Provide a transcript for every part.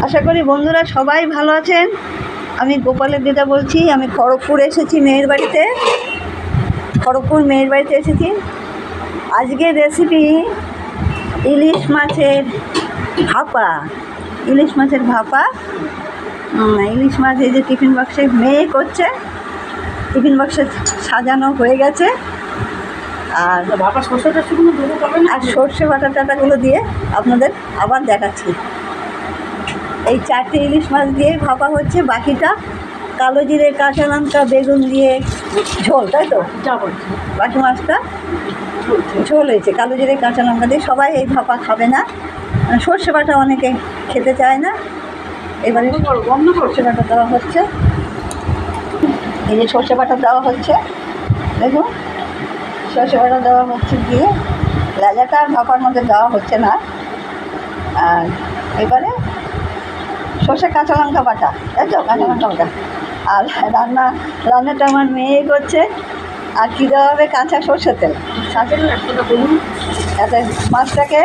আশা করি বন্ধুরা সবাই ভালো আছেন। আমি গোপালের দিদা বলছি। আমি খড়গপুর এসেছি, মেয়ের বাড়িতে। খড়গপুর মেয়ের বাড়িতে এসেছি। আজকের রেসিপি ইলিশ মাছের ভাপা। ইলিশ মাছের ভাপা। ইলিশ মাছ এই যে টিফিন বক্সে মেয়ে করছে। টিফিন বক্সে সাজানো হয়ে গেছে। আর ভাপা সর্ষেটা শুকনো দেবো তবে না, আর সর্ষে বাটা টাটাগুলো দিয়ে আপনাদের আবার দেখাচ্ছি। এই 4টে ইলিশ মাছ দিয়ে ভাপা হচ্ছে। বাকিটা কালো জিরে, কাঁচা লঙ্কা, বেগুন দিয়ে ঝোল, তাই তো? বাকি মাছটা ঝোল হয়েছে কালো জিরে, কাঁচা লঙ্কা দিয়ে। সবাই এই ভাপা খাবে না, সর্ষে বাটা অনেকে খেতে চায় না। এবারে সর্ষে বাটা দেওয়া হচ্ছে। এই যে সর্ষে বাটা দেওয়া হচ্ছে, দেখুন সর্ষে বাটা দেওয়া হচ্ছে দিয়ে লাজাটা আর ভাপার মধ্যে দেওয়া হচ্ছে না। আর এবারে সর্ষে কাঁচা লঙ্কা বাটা, তাই তো? কাঁচা লঙ্কা বাটা। আর রান্নাটা আমার মেয়ে করছে। আর কী দেওয়া হবে? কাঁচা সর্ষের তেল। তাতে মাছটাকে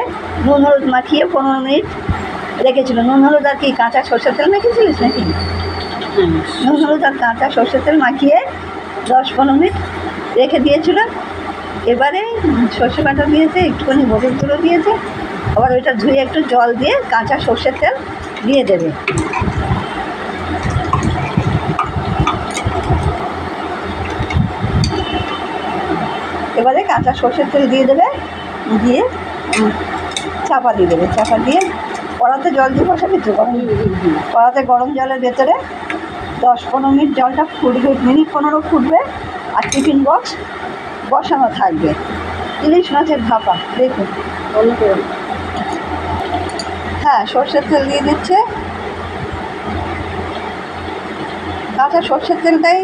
নুন হলুদ মাখিয়ে 15 মিনিট রেখেছিল। নুন হলুদ আর কি কাঁচা সর্ষের তেল মেখেছিলিস নাকি? নুন হলুদ আর কাঁচা সর্ষের তেল মাখিয়ে 10-15 মিনিট রেখে দিয়েছিল। এবারে সর্ষে বাটা দিয়েছে, একটুখানি হলুদ গুঁড়ো দিয়েছে। আবার ওইটা ধুয়ে একটু জল দিয়ে কাঁচা সর্ষের তেল দিয়ে দেবে। এবারে কাঁচা সর্ষের তেল দিয়ে দেবে, দিয়ে চাপা দিয়ে দেবে। চাপা দিয়ে কড়াতে জল দিয়ে বসাবে তো, কড়াতে গরম জলের ভেতরে 10-15 মিনিট জলটা ফুটবে, মিনিট 15 ফুটবে। আর টিফিন বক্স বসানো থাকবে। ইলিশ মাছের ভাপা দেখুন। হ্যাঁ, সর্ষের তেল দিয়ে দিচ্ছে। কাঁচা সর্ষের তেলটাই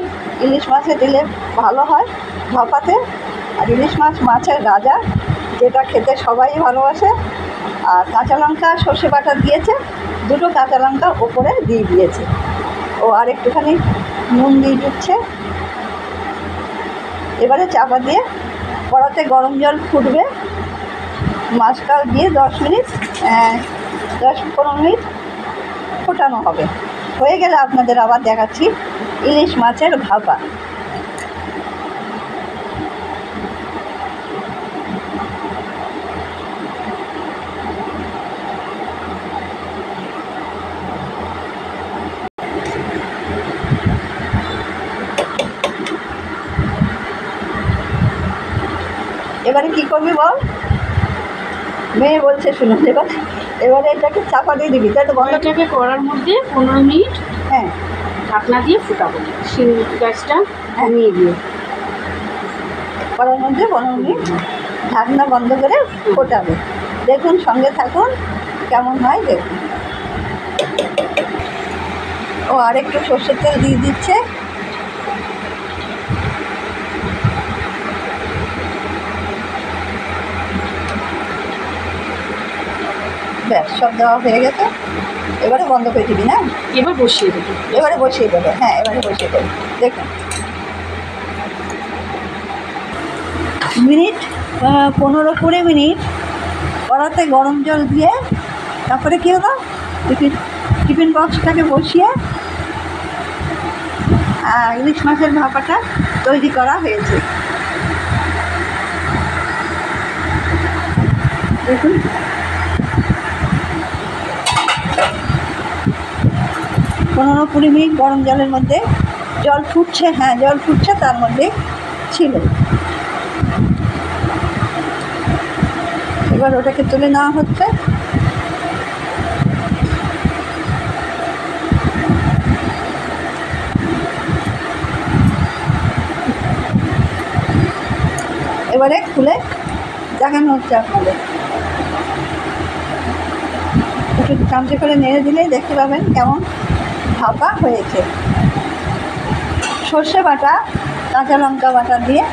ইলিশ মাছে দিলে ভালো হয় ভাপাতে। আর ইলিশ মাছ মাছের রাজা, যেটা খেতে সবাই ভালোবাসে। আর কাঁচা লঙ্কা সর্ষে বাটা দিয়েছে, 2টো কাঁচা লঙ্কা ওপরে দিয়ে দিয়েছে। ও আর একটুখানি নুন দিয়ে দিচ্ছে। এবারে চাপা দিয়ে কড়াতে গরম জল ফুটবে, মাছটা দিয়ে 10-15 মিনিট ফোটানো হবে। হয়ে গেলে আপনাদের আবার দেখাচ্ছি ইলিশ মাছের ভাপা। এবারে কী করবি বল? মেয়ে বলছে শুনুন। এবারে এটাকে চাপা দিয়ে দিবি, তাই তো? বন্ধটাকে করার মধ্যে 15 মিনিট হ্যাঁ, ঢাকনা দিয়ে ফুটাবো। গ্যাসটা কমিয়ে দিয়ে করার মধ্যে 15 মিনিট ঢাকনা বন্ধ করে ফোটাবে। দেখুন, সঙ্গে থাকুন, কেমন হয় দেখুন। ও আর একটু সর্ষের তেল দিয়ে দিচ্ছে। ব্যাস, সব দেওয়া হয়ে গেছে। এবারে বন্ধ করে দিবি না? এবার বসিয়ে দেবো। এবারে বসিয়ে দেবে। হ্যাঁ, এবারে বসিয়ে দেবে। দেখুন, মিনিট 15-20 মিনিট কড়াতে গরম জল দিয়ে তারপরে কী হলো, টিফিন বক্সটাকে বসিয়ে ইলিশ মাছের ভাপাটা তৈরি করা হয়েছে। দেখুন, 15-20 মিনিট গরম জলের মধ্যে জল ফুটছে। হ্যাঁ, জল ফুটছে, তার মধ্যে ছিল। এবার ওটাকে তুলে নেওয়া হচ্ছে। এবারে খুলে দেখানো হচ্ছে আপনাদের। একটু চামচে করে নেড়ে দিলেই দেখতে পাবেন কেমন ভাপা হয়েছে। সর্ষে বাটা, কাঁচা লঙ্কা বাটা দিয়ে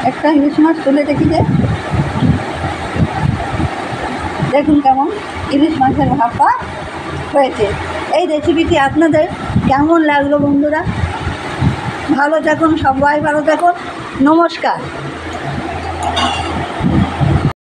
একটা ইলিশ মাছ তুলে দেখি যে, দেখুন কেমন ইলিশ মাছের ভাপা হয়েছে। এই রেসিপিটি আপনাদের কেমন লাগলো বন্ধুরা? ভালো থাকুন, সবাই ভালো থাকুন, নমস্কার।